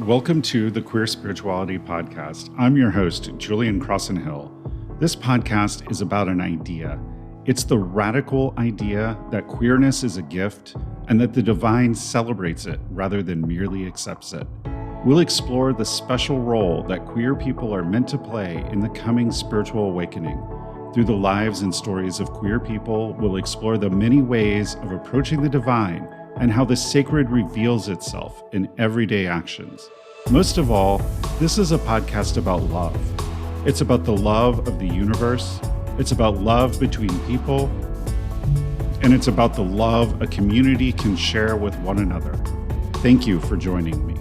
Welcome to the Queer Spirituality Podcast. I'm your host, Julian Crosson-Hill. This podcast is about an idea. It's the radical idea that queerness is a gift and that the divine celebrates it rather than merely accepts it. We'll explore the special role that queer people are meant to play in the coming spiritual awakening. Through the lives and stories of queer people, we'll explore the many ways of approaching the divine and how the sacred reveals itself in everyday actions. Most of all, this is a podcast about love. It's about the love of the universe, it's about love between people, and it's about the love a community can share with one another. Thank you for joining me.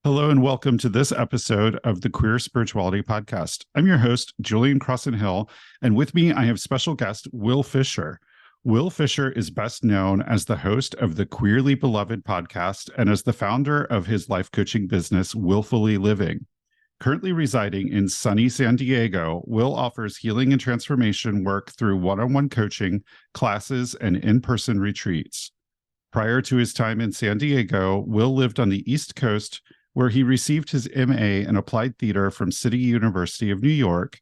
Hello and welcome to this episode of the Queer Spirituality Podcast. I'm your host, Julian Crosson-Hill, and with me I have special guest Wil Fisher. Wil Fisher is best known as the host of the Queerly Beloved podcast and as the founder of his life coaching business, Willfully Living. Currently residing in sunny San Diego, Wil offers healing and transformation work through one-on-one coaching, classes, and in-person retreats. Prior to his time in San Diego, Wil lived on the East Coast, where he received his MA in Applied Theater from City University of New York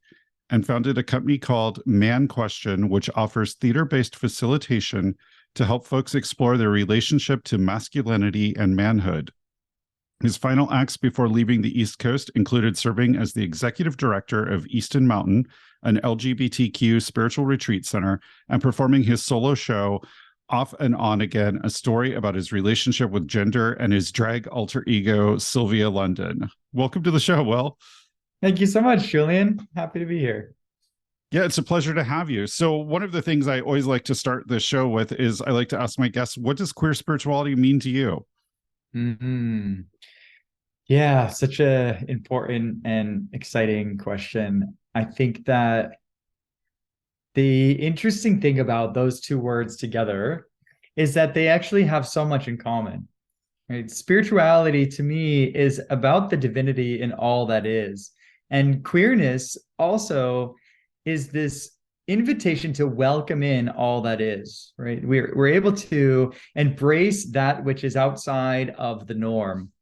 and founded a company called Man Question, which offers theater-based facilitation to help folks explore their relationship to masculinity and manhood. His final acts before leaving the East Coast included serving as the executive director of Easton Mountain, an LGBTQ spiritual retreat center, and performing his solo show, Off and On Again, a story about his relationship with gender and his drag alter ego, Sylvia London. Welcome to the show, Wil. Thank you so much, Julian. Happy to be here. Yeah, it's a pleasure to have you. So one of the things I always like to start the show with is I like to ask my guests, what does queer spirituality mean to you? Yeah, such a important and exciting question. I think that the interesting thing about those two words together is that they actually have so much in common. Right? Spirituality to me is about the divinity in all that is. And queerness also is this invitation to welcome in all that is, right? We're able to embrace that which is outside of the norm.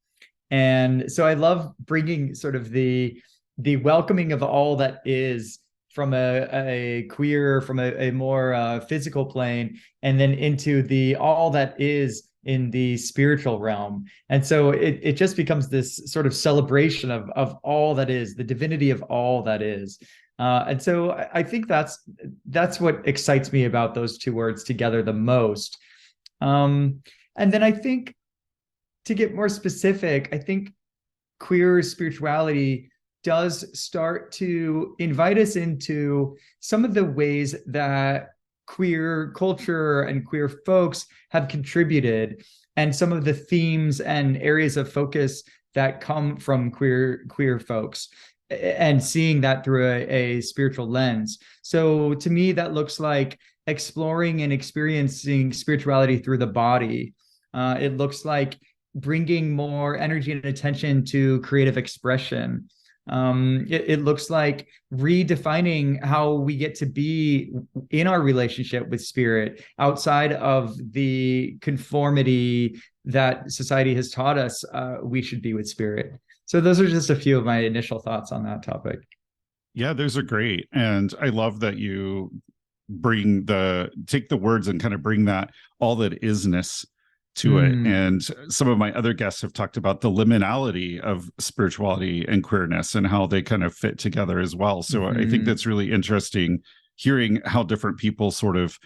And so I love bringing sort of the welcoming of all that is from a queer, from a more physical plane, and then into the all that is in the spiritual realm. And so it just becomes this sort of celebration of all that is, the divinity of all that is. And so I think that's what excites me about those two words together the most. And then I think, to get more specific, I think queer spirituality does start to invite us into some of the ways that queer culture and queer folks have contributed, and some of the themes and areas of focus that come from queer folks, and seeing that through a spiritual lens. So to me, that looks like exploring and experiencing spirituality through the body. It looks like bringing more energy and attention to creative expression. It looks like redefining how we get to be in our relationship with spirit outside of the conformity that society has taught us we should be with spirit. So those are just a few of my initial thoughts on that topic. Yeah, those are great. And I love that you take the words and kind of bring that all that isness to it. And some of my other guests have talked about the liminality of spirituality and queerness and how they kind of fit together as well. So I think that's really interesting hearing how different people sort of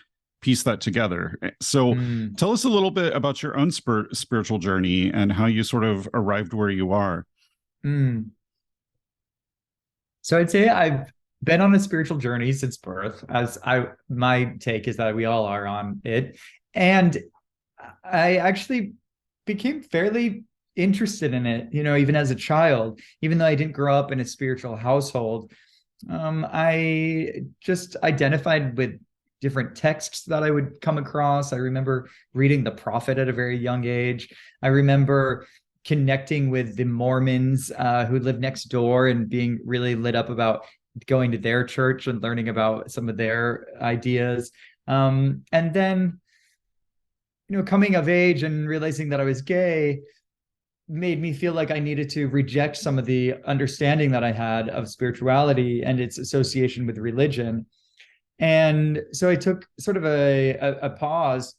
piece that together. So tell us a little bit about your own spiritual journey and how you sort of arrived where you are. So I'd say I've been on a spiritual journey since birth, my take is that we all are on it. And I actually became fairly interested in it, even as a child, even though I didn't grow up in a spiritual household. I just identified with different texts that I would come across. I remember reading The Prophet at a very young age. I remember connecting with the Mormons who lived next door and being really lit up about going to their church and learning about some of their ideas. And then, coming of age and realizing that I was gay made me feel like I needed to reject some of the understanding that I had of spirituality and its association with religion. And so I took sort of a pause.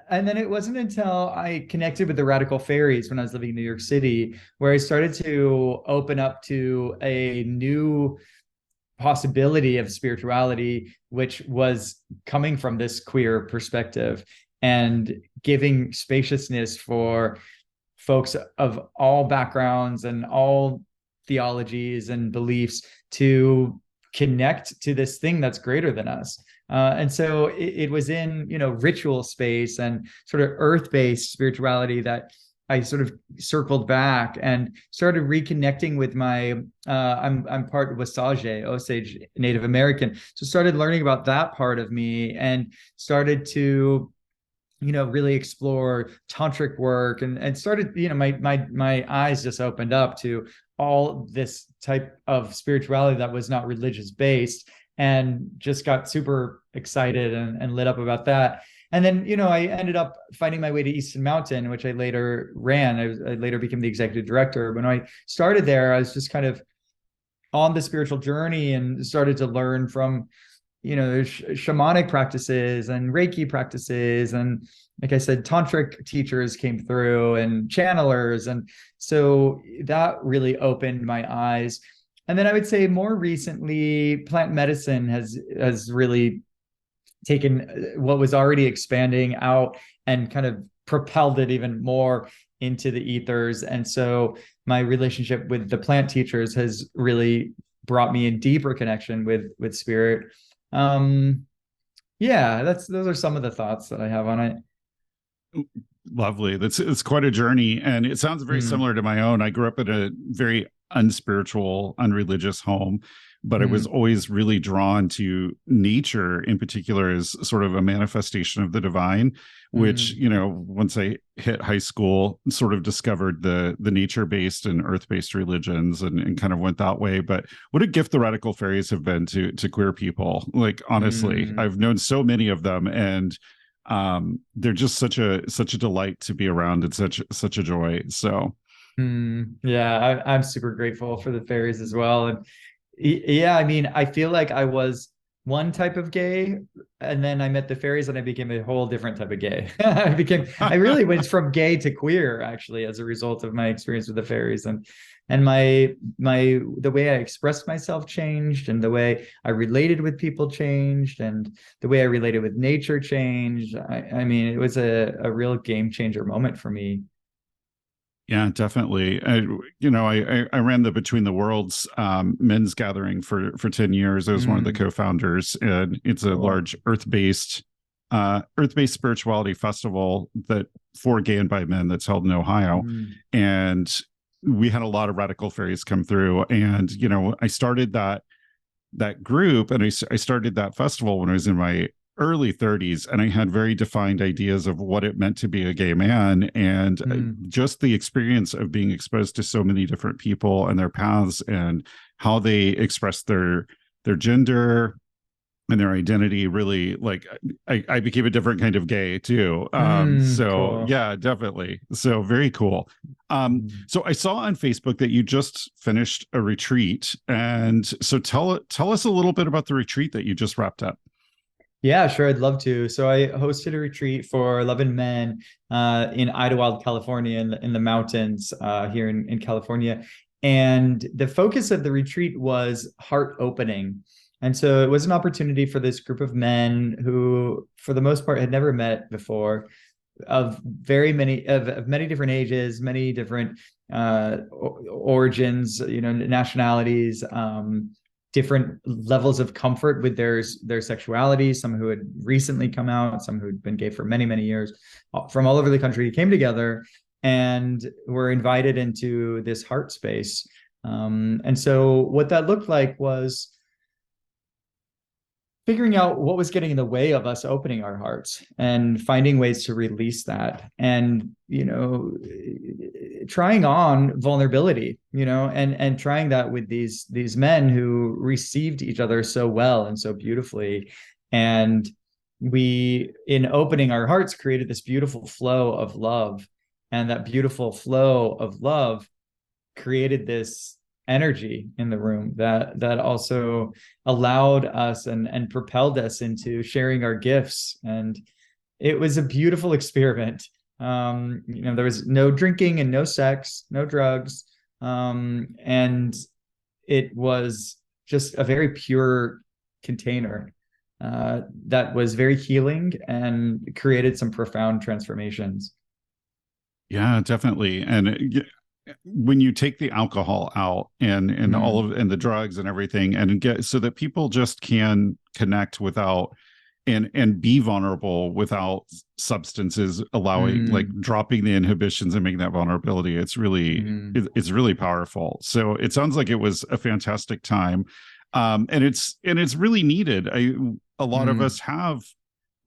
And then it wasn't until I connected with the Radical Fairies when I was living in New York City, where I started to open up to a new possibility of spirituality, which was coming from this queer perspective and giving spaciousness for folks of all backgrounds and all theologies and beliefs to connect to this thing that's greater than us. And so it was in, ritual space and sort of earth-based spirituality that I sort of circled back and started reconnecting with my, I'm part Osage Native American. So started learning about that part of me and started to, really explore tantric work and started, my eyes just opened up to all this type of spirituality that was not religious based, and just got super excited and lit up about that. And then, I ended up finding my way to Easton Mountain, which I later ran. I later became the executive director. When I started there, I was just kind of on the spiritual journey and started to learn from, shamanic practices and Reiki practices. And like I said, tantric teachers came through and channelers. And so that really opened my eyes. And then I would say more recently, plant medicine has really taken what was already expanding out and kind of propelled it even more into the ethers. And so my relationship with the plant teachers has really brought me in deeper connection with spirit. Those are some of the thoughts that I have on it. Lovely. It's quite a journey, and it sounds very similar to my own. I grew up in a very unspiritual, unreligious home, but I was always really drawn to nature in particular as sort of a manifestation of the divine, which, once I hit high school, sort of discovered the nature-based and earth-based religions and kind of went that way. But what a gift the Radical Fairies have been to queer people. Like, honestly, I've known so many of them, and they're just such a delight to be around and such a joy. So I'm super grateful for the fairies as well. And yeah, I mean, I feel like I was one type of gay, and then I met the fairies and I became a whole different type of gay. I really went from gay to queer, actually, as a result of my experience with the fairies. And the way I expressed myself changed, and the way I related with people changed, and the way I related with nature changed. I mean, it was a real game changer moment for me. Yeah, definitely. I ran the Between the Worlds men's gathering for 10 years. I was one of the co-founders, and it's a large earth-based spirituality festival that for gay and bi men that's held in Ohio. And we had a lot of Radical Fairies come through, and I started that group, and I started that festival when I was in my early 30s, and I had very defined ideas of what it meant to be a gay man, and just the experience of being exposed to so many different people and their paths and how they express their gender and their identity. Really, like, I became a different kind of gay too. Cool. Yeah, definitely. So very cool. So I saw on Facebook that you just finished a retreat, and so tell us a little bit about the retreat that you just wrapped up. Yeah, sure. I'd love to. So I hosted a retreat for 11 men in Idyllwild, California, in the mountains here in California. And the focus of the retreat was heart opening. And so it was an opportunity for this group of men who, for the most part, had never met before, of many different ages, many different origins, nationalities, different levels of comfort with their sexuality, some who had recently come out, some who'd been gay for many, many years, from all over the country, came together and were invited into this heart space. And so what that looked like was figuring out what was getting in the way of us opening our hearts and finding ways to release that, and trying on vulnerability, and trying that with these men who received each other so well and so beautifully. And we, in opening our hearts, created this beautiful flow of love, and that beautiful flow of love created this energy in the room that also allowed us and propelled us into sharing our gifts. And it was a beautiful experiment. There was no drinking and no sex, no drugs, and it was just a very pure container that was very healing and created some profound transformations. Yeah, definitely. And when you take the alcohol out and all of and the drugs and everything, and get so that people just can connect without and be vulnerable without substances, allowing like dropping the inhibitions and making that vulnerability, it's really powerful. So it sounds like it was a fantastic time. And it's really needed. A lot of us have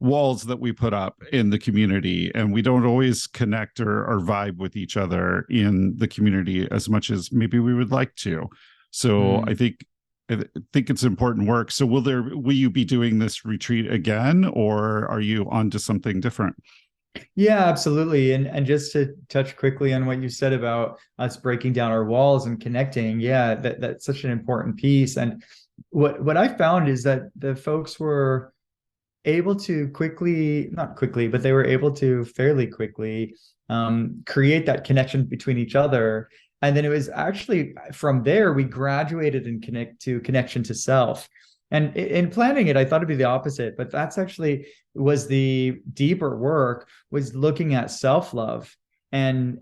walls that we put up in the community, and we don't always connect or vibe with each other in the community as much as maybe we would like to. So I think it's important work. So will you be doing this retreat again, or are you on to something different? Yeah, absolutely. And just to touch quickly on what you said about us breaking down our walls and connecting, yeah, that's such an important piece. And what I found is that the folks were able to not quickly, but they were able to fairly quickly create that connection between each other. And then it was actually from there, we graduated and connection to self. And in planning it, I thought it'd be the opposite, but that's actually was the deeper work, was looking at self-love. And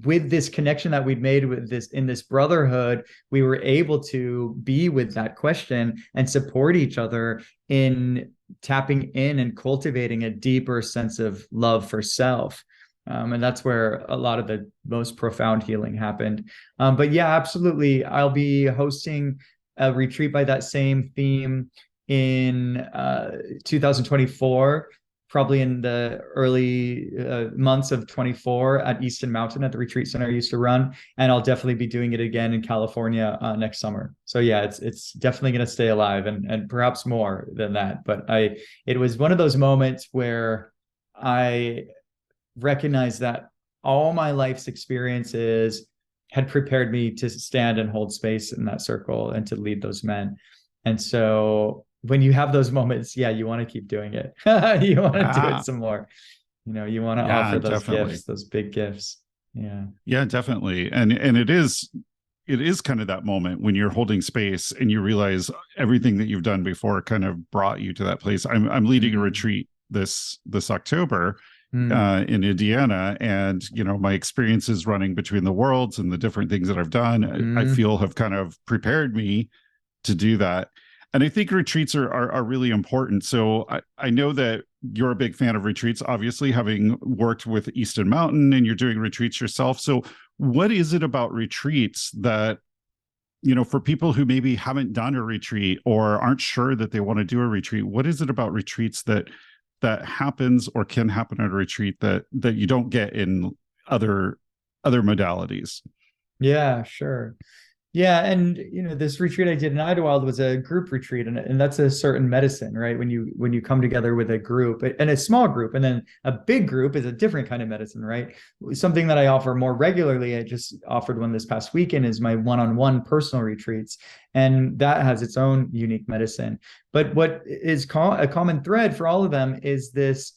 with this connection that we'd made with this in this brotherhood, we were able to be with that question and support each other in tapping in and cultivating a deeper sense of love for self. And that's where a lot of the most profound healing happened. But yeah, absolutely. I'll be hosting a retreat by that same theme in 2024, probably in the early months of 24 at Easton Mountain at the retreat center I used to run. And I'll definitely be doing it again in California next summer. So yeah, it's definitely going to stay alive, and perhaps more than that. But it was one of those moments where I recognized that all my life's experiences had prepared me to stand and hold space in that circle and to lead those men. And so when you have those moments, yeah, you want to keep doing it. You want to do it some more. You want to offer those gifts, those big gifts. Yeah. Yeah, definitely. And it is kind of that moment when you're holding space and you realize everything that you've done before kind of brought you to that place. I'm leading a retreat this October in Indiana, and my experiences running between the worlds and the different things that I've done, I feel have kind of prepared me to do that. And I think retreats are really important. So I know that you're a big fan of retreats, obviously, having worked with Easton Mountain, and you're doing retreats yourself. So what is it about retreats that, for people who maybe haven't done a retreat or aren't sure that they want to do a retreat, what is it about retreats that happens or can happen at a retreat that you don't get in other modalities? Yeah, sure. Yeah, and this retreat I did in Idlewild was a group retreat, and that's a certain medicine, right? When you come together with a group, and a small group, and then a big group is a different kind of medicine, right? Something that I offer more regularly, I just offered one this past weekend, is my one-on-one personal retreats, and that has its own unique medicine. But what is a common thread for all of them is this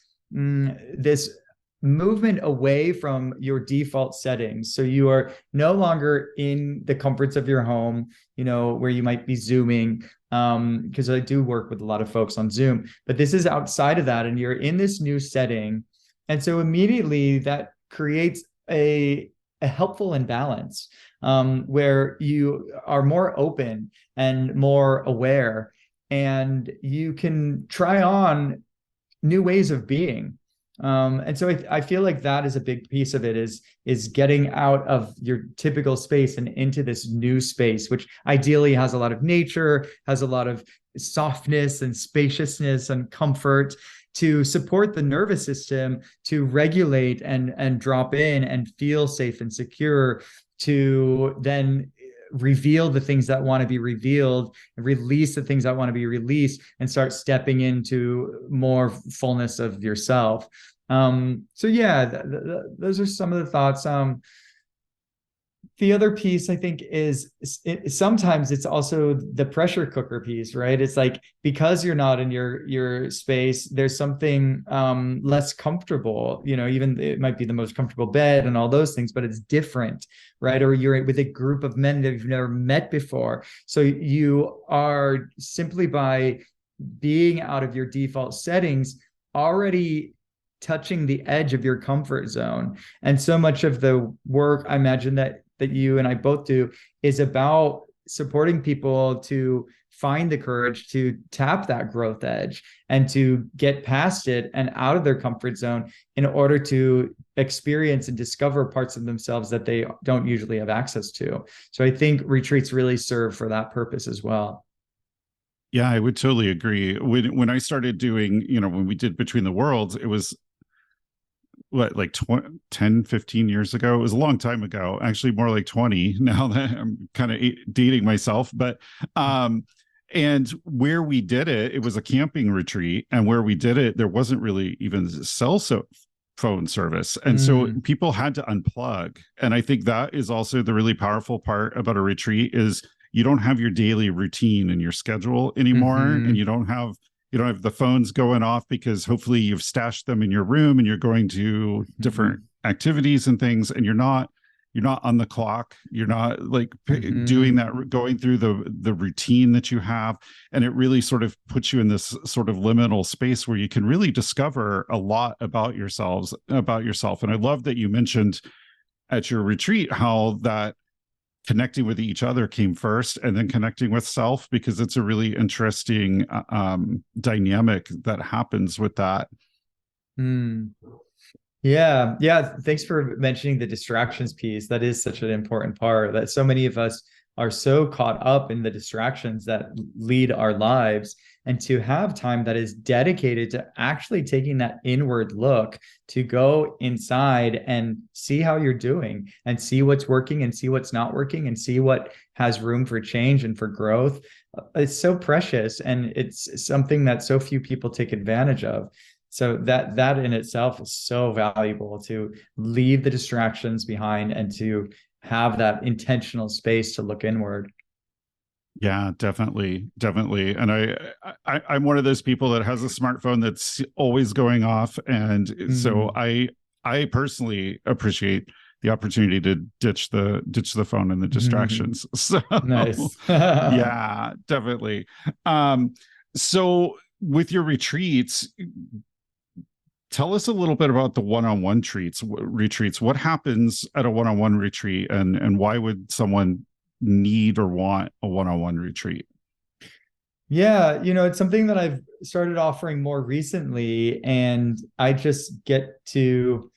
movement away from your default settings. So you are no longer in the comforts of your home, where you might be Zooming, because I do work with a lot of folks on Zoom, but this is outside of that, and you're in this new setting. And so immediately that creates a helpful imbalance, where you are more open and more aware, and you can try on new ways of being. And so I feel like that is a big piece of it, is getting out of your typical space and into this new space, which ideally has a lot of nature, has a lot of softness and spaciousness and comfort to support the nervous system to regulate and drop in and feel safe and secure, to then reveal the things that want to be revealed, release the things that want to be released, and start stepping into more fullness of yourself. So yeah, those are some of the thoughts. The other piece I think is sometimes it's also the pressure cooker piece, right? It's like, because you're not in your space, there's something less comfortable, even it might be the most comfortable bed and all those things, but it's different, right? Or you're with a group of men that you've never met before. So you are, simply by being out of your default settings, already touching the edge of your comfort zone. And so much of the work, I imagine, that you and I both do is about supporting people to find the courage to tap that growth edge and to get past it and out of their comfort zone in order to experience and discover parts of themselves that they don't usually have access to. So I think retreats really serve for that purpose as well. Yeah, I would totally agree. When I started doing, when we did Between the Worlds, it was what, like 10, 15 years ago. It was a long time ago, actually more like 20 now that I'm kind of dating myself. But and where we did it, it was a camping retreat, and where we did it, there wasn't really even phone service, and so people had to unplug. And I think that is also the really powerful part about a retreat, is you don't have your daily routine and your schedule anymore, and you don't have the phones going off, because hopefully you've stashed them in your room and you're going to different activities and things, and you're not on the clock. You're not like doing that, going through the routine that you have. And it really sort of puts you in this sort of liminal space where you can really discover a lot about yourself. And I love that you mentioned at your retreat how that connecting with each other came first, and then connecting with self, because it's a really interesting dynamic that happens with that. Yeah. Thanks for mentioning the distractions piece. That is such an important part, that so many of us are so caught up in the distractions that lead our lives, and to have time that is dedicated to actually taking that inward look, to go inside and see how you're doing, and see what's working and see what's not working, and see what has room for change and for growth. It's so precious, and it's something that so few people take advantage of. So that in itself is so valuable, to leave the distractions behind and to have that intentional space to look inward. Yeah, definitely. And I'm one of those people that has a smartphone that's always going off. And so I personally appreciate the opportunity to ditch the phone and the distractions. So nice. Yeah, definitely. So with your retreats, tell us a little bit about the one-on-one retreats. What happens at a one-on-one retreat, and why would someone need or want a one-on-one retreat? Yeah, it's something that I've started offering more recently, and I just get to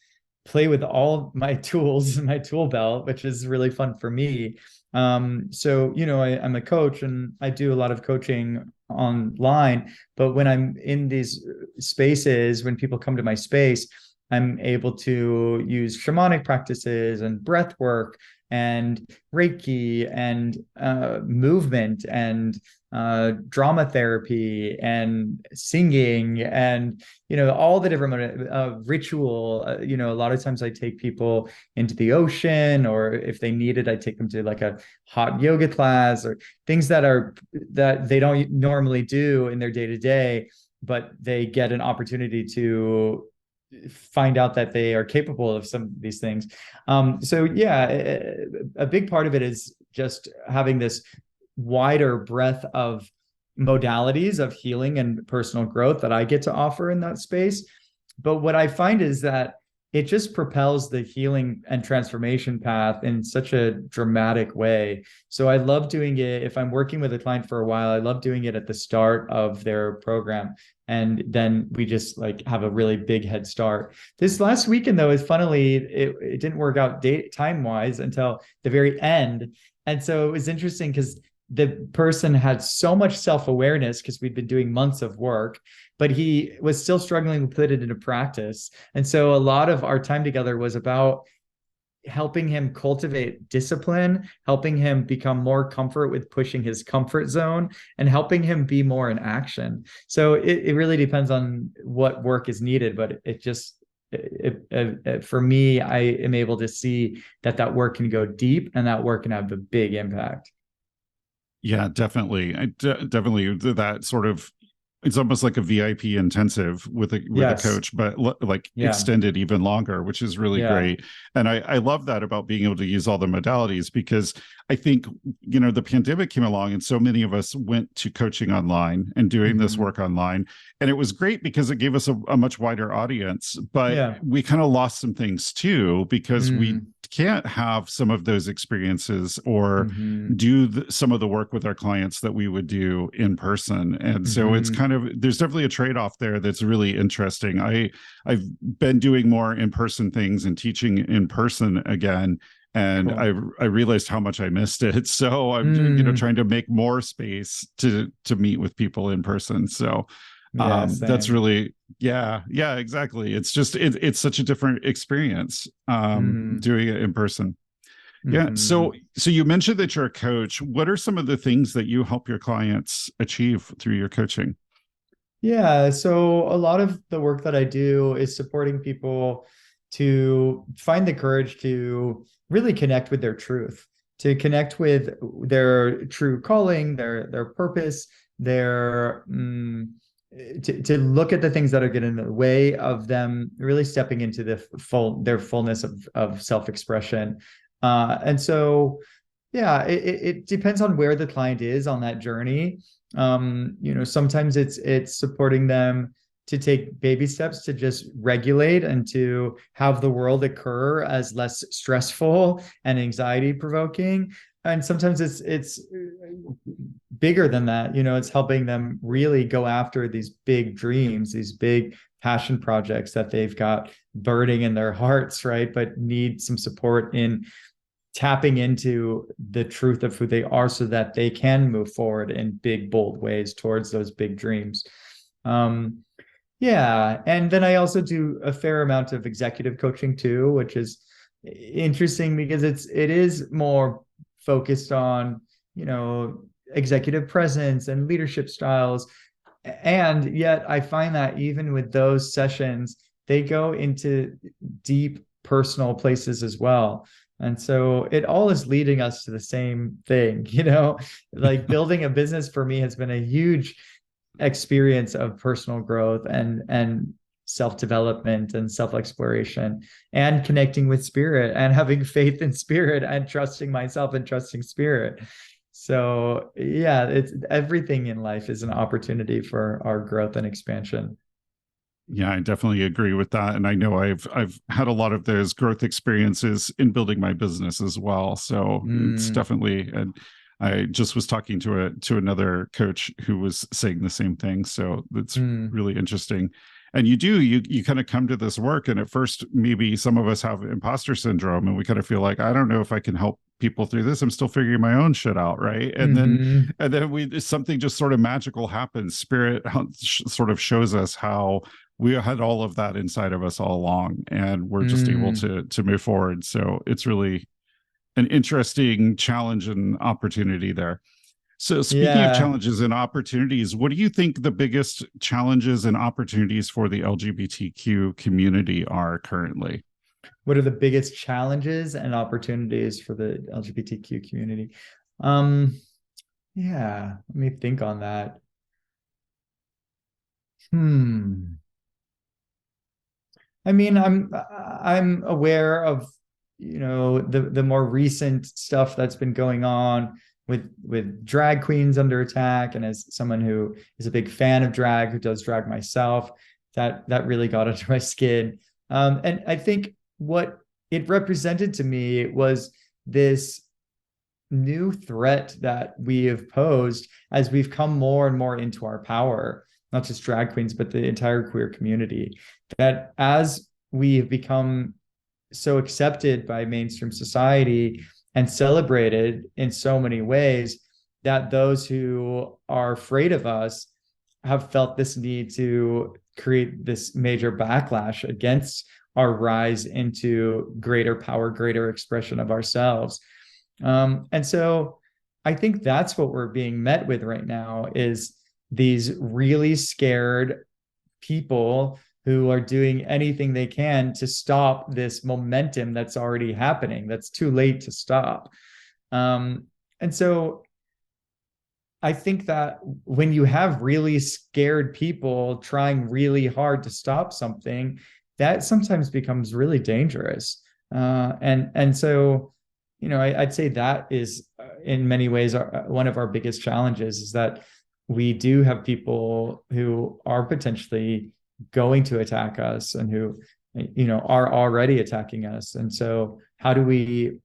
play with all my tools in my tool belt, which is really fun for me. So, I'm a coach, and I do a lot of coaching online, but when I'm in these spaces, when people come to my space, I'm able to use shamanic practices and breath work and Reiki and movement and drama therapy and singing and all the different ritual. A lot of times I take people into the ocean, or if they need it, I take them to like a hot yoga class, or things that they don't normally do in their day-to-day, but they get an opportunity to find out that they are capable of some of these things. So yeah, a big part of it is just having this wider breadth of modalities of healing and personal growth that I get to offer in that space. But what I find is that it just propels the healing and transformation path in such a dramatic way. So I love doing it if I'm working with a client for a while. I love doing it at the start of their program, and then we just like have a really big head start. This last weekend though, is funnily, it didn't work out time wise until the very end. And so it was interesting because the person had so much self-awareness because we'd been doing months of work, but he was still struggling to put it into practice. And so a lot of our time together was about helping him cultivate discipline, helping him become more comfort with pushing his comfort zone, and helping him be more in action. So it really depends on what work is needed, but it just, for me, I am able to see that work can go deep and that work can have a big impact. Yeah, definitely. Definitely that sort of, it's almost like a VIP intensive with a Yes. coach, but like Yeah. extended even longer, which is really Yeah. great. And I love that about being able to use all the modalities, because I think, the pandemic came along and so many of us went to coaching online and doing this work online. And it was great because it gave us a much wider audience, but Yeah. we kind of lost some things too, because we Mm. can't have some of those experiences or do some of the work with our clients that we would do in person. And so it's kind of, there's definitely a trade-off there that's really interesting. I've been doing more in-person things and teaching in person again, and Cool. I realized how much I missed it. So I'm trying to make more space to meet with people in person. So Yeah, that's same. really, yeah, exactly. It's just it's such a different experience doing it in person. Yeah. So you mentioned that you're a coach. What are some of the things that you help your clients achieve through your coaching? Yeah, so a lot of the work that I do is supporting people to find the courage to really connect with their truth, to connect with their true calling, their purpose, their to look at the things that are getting in the way of them really stepping into their fullness of self-expression. And so yeah, it depends on where the client is on that journey. Sometimes it's supporting them to take baby steps to just regulate and to have the world occur as less stressful and anxiety provoking. And sometimes it's bigger than that. It's helping them really go after these big dreams, these big passion projects that they've got burning in their hearts, right? But need some support in tapping into the truth of who they are so that they can move forward in big, bold ways towards those big dreams. Yeah. And then I also do a fair amount of executive coaching too, which is interesting because it is more focused on, executive presence and leadership styles. And yet I find that even with those sessions, they go into deep personal places as well. And so it all is leading us to the same thing, like building a business for me has been a huge experience of personal growth and self-development and self-exploration and connecting with spirit and having faith in spirit and trusting myself and trusting spirit. So yeah, it's everything in life is an opportunity for our growth and expansion. Yeah, I definitely agree with that. And I know I've had a lot of those growth experiences in building my business as well. So it's definitely, and I just was talking to another coach who was saying the same thing. So that's really interesting. And you kind of come to this work, and at first maybe some of us have imposter syndrome and we kind of feel like, I don't know if I can help people through this. I'm still figuring my own shit out, right? And then we something just sort of magical happens. Spirit sort of shows us how we had all of that inside of us all along, and we're just able to move forward. So it's really an interesting challenge and opportunity there. So speaking of Yeah. challenges and opportunities, what do you think the biggest challenges and opportunities for the LGBTQ community are currently? What are the biggest challenges and opportunities for the LGBTQ community? Yeah, let me think on that. I mean, I'm aware of, the more recent stuff that's been going on with drag queens under attack, and as someone who is a big fan of drag, who does drag myself, that really got under my skin. And I think what it represented to me was this new threat that we have posed as we've come more and more into our power. not just drag queens, but the entire queer community, that as we have become so accepted by mainstream society and celebrated in so many ways, that those who are afraid of us have felt this need to create this major backlash against our rise into greater power, greater expression of ourselves. And so I think that's what we're being met with right now, is these really scared people who are doing anything they can to stop this momentum that's already happening, that's too late to stop. And so I think that when you have really scared people trying really hard to stop something, that sometimes becomes really dangerous. And so, you know, I'd say that is in many ways one of our biggest challenges, is that we do have people who are potentially going to attack us and who, you know, are already attacking us. And so how can we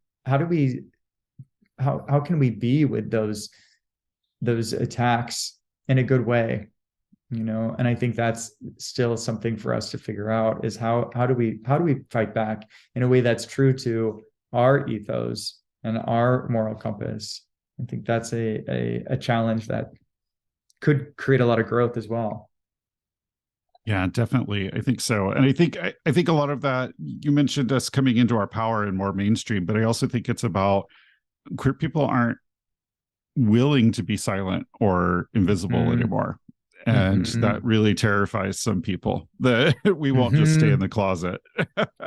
be with those attacks in a good way, you know? And I think that's still something for us to figure out, is how do we fight back in a way that's true to our ethos and our moral compass. I think that's a challenge that could create a lot of growth as well. Yeah, definitely. I think so. And I think a lot of that, you mentioned us coming into our power and more mainstream, but I also think it's about queer people aren't willing to be silent or invisible anymore. And that really terrifies some people, that we won't just stay in the closet.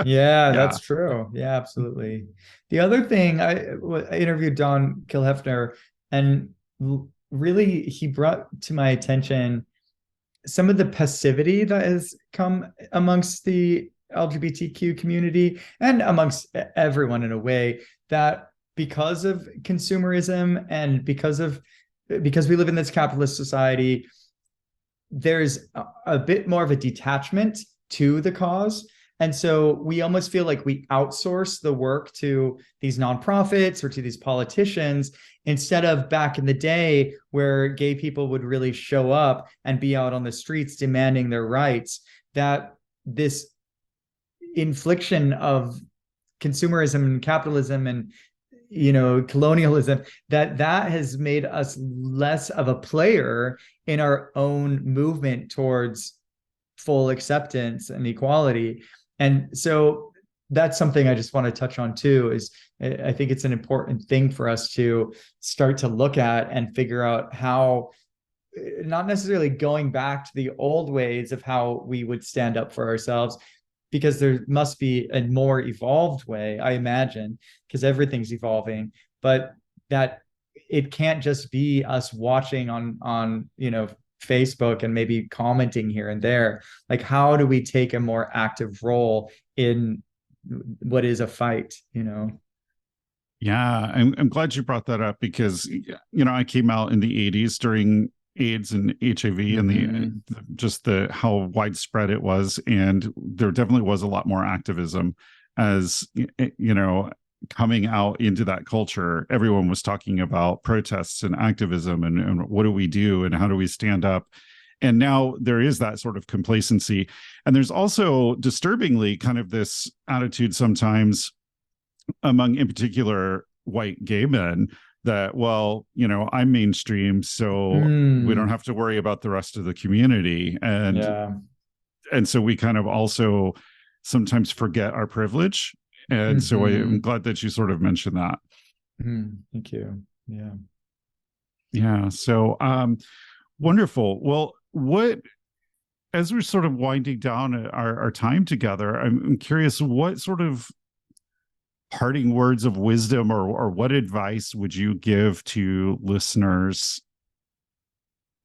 Yeah, that's true. Yeah, absolutely. The other thing, I interviewed Don Kilhefner, and really he brought to my attention some of the passivity that has come amongst the LGBTQ community and amongst everyone, in a way, that because of consumerism and because we live in this capitalist society, there's a bit more of a detachment to the cause. And so we almost feel like we outsource the work to these nonprofits or to these politicians, instead of back in the day where gay people would really show up and be out on the streets demanding their rights. That this infliction of consumerism and capitalism and, you know, colonialism, that has made us less of a player in our own movement towards full acceptance and equality. And so that's something I just want to touch on too, is I think it's an important thing for us to start to look at and figure out how, not necessarily going back to the old ways of how we would stand up for ourselves, because there must be a more evolved way, I imagine, because everything's evolving, but that it can't just be us watching on, you know, Facebook and maybe commenting here and there. Like, how do we take a more active role in what is a fight, you know? Yeah, I'm glad you brought that up, because, you know, I came out in the 80s during AIDS and HIV and the how widespread it was, and there definitely was a lot more activism as, you know, coming out into that culture. Everyone was talking about protests and activism and what do we do and how do we stand up. And now there is that sort of complacency, and there's also disturbingly kind of this attitude sometimes among, in particular, white gay men, that, well, you know, I'm mainstream, so we don't have to worry about the rest of the community. And so we kind of also sometimes forget our privilege. And so I'm glad that you sort of mentioned that. Thank you. Yeah. So wonderful. Well, as we're sort of winding down our time together, I'm curious, what sort of parting words of wisdom or what advice would you give to listeners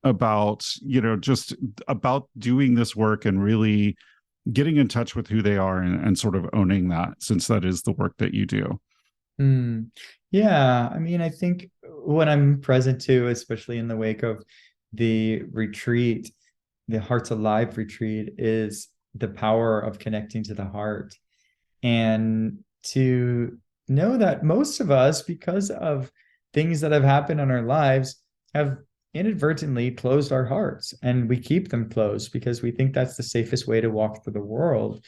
about, you know, just about doing this work and really getting in touch with who they are and sort of owning that, since that is the work that you do? Yeah, I mean, I think what I'm present to, especially in the wake of the retreat, the Hearts Alive retreat, is the power of connecting to the heart, and to know that most of us, because of things that have happened in our lives, have inadvertently closed our hearts, and we keep them closed because we think that's the safest way to walk through the world.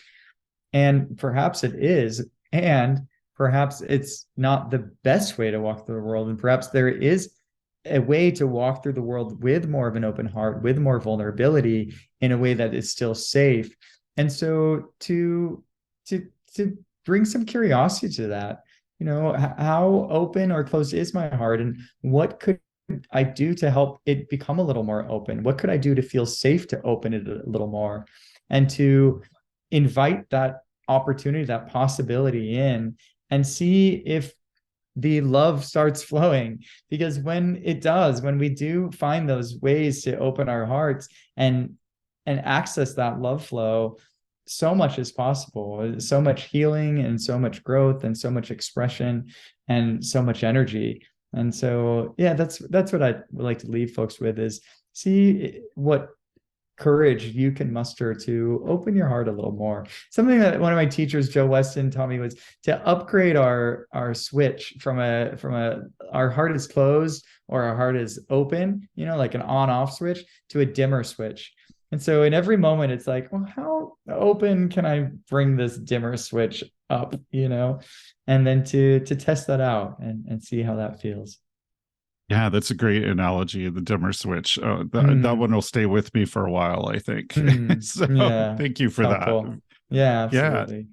And perhaps it is, and perhaps it's not the best way to walk through the world. And perhaps there is a way to walk through the world with more of an open heart, with more vulnerability, in a way that is still safe. And so to bring some curiosity to that, how open or closed is my heart, and what could I do to help it become a little more open? What could I do to feel safe to open it a little more, and to invite that opportunity, that possibility in, and see if the love starts flowing? Because when it does, when we do find those ways to open our hearts and access that love flow, so much is possible. So much healing and so much growth and so much expression and so much energy. And so, yeah, that's what I would like to leave folks with, is see what courage you can muster to open your heart a little more. Something that one of my teachers, Joe Weston, taught me was to upgrade our switch from our heart is closed or our heart is open, like an on-off switch, to a dimmer switch. And so in every moment, it's like, well, how open can I bring this dimmer switch up, and then to test that out and see how that feels. Yeah, that's a great analogy, the dimmer switch. That one will stay with me for a while, I think. So yeah, thank you for that. Yeah, absolutely. Yeah.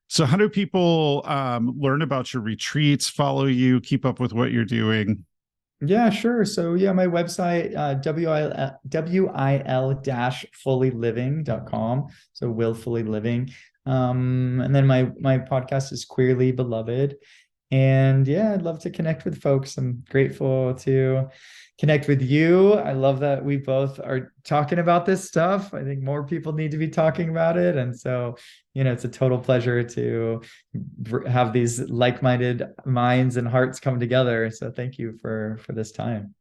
So how do people learn about your retreats, follow you, keep up with what you're doing? Yeah, sure. So yeah, my website, wil-fullyliving.com. So Willfully Living. And then my podcast is Queerly Beloved. And yeah, I'd love to connect with folks. I'm grateful to connect with you. I love that we both are talking about this stuff. I think more people need to be talking about it. And so, it's a total pleasure to have these like-minded minds and hearts come together. So thank you for this time.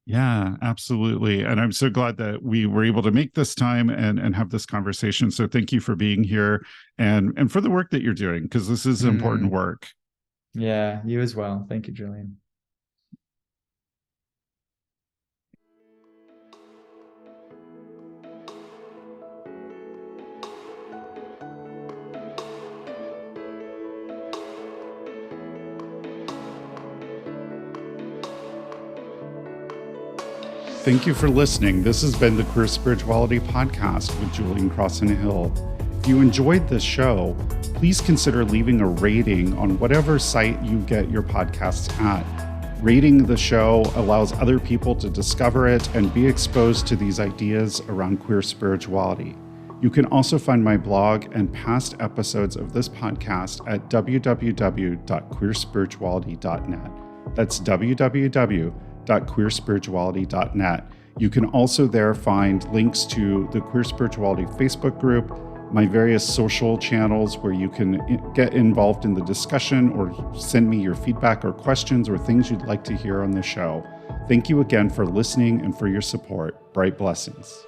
Yeah, absolutely. And I'm so glad that we were able to make this time and have this conversation. So thank you for being here and for the work that you're doing, because this is important work. Yeah, you as well. Thank you, Julian. Thank you for listening. This has been the Queer Spirituality Podcast with Julian Crosson-Hill. If you enjoyed this show, please consider leaving a rating on whatever site you get your podcasts at. Rating the show allows other people to discover it and be exposed to these ideas around queer spirituality. You can also find my blog and past episodes of this podcast at www.queerspirituality.net. That's www.queerspirituality.net. You can also there find links to the Queer Spirituality Facebook group, my various social channels where you can get involved in the discussion or send me your feedback or questions or things you'd like to hear on the show. Thank you again for listening and for your support. Bright blessings.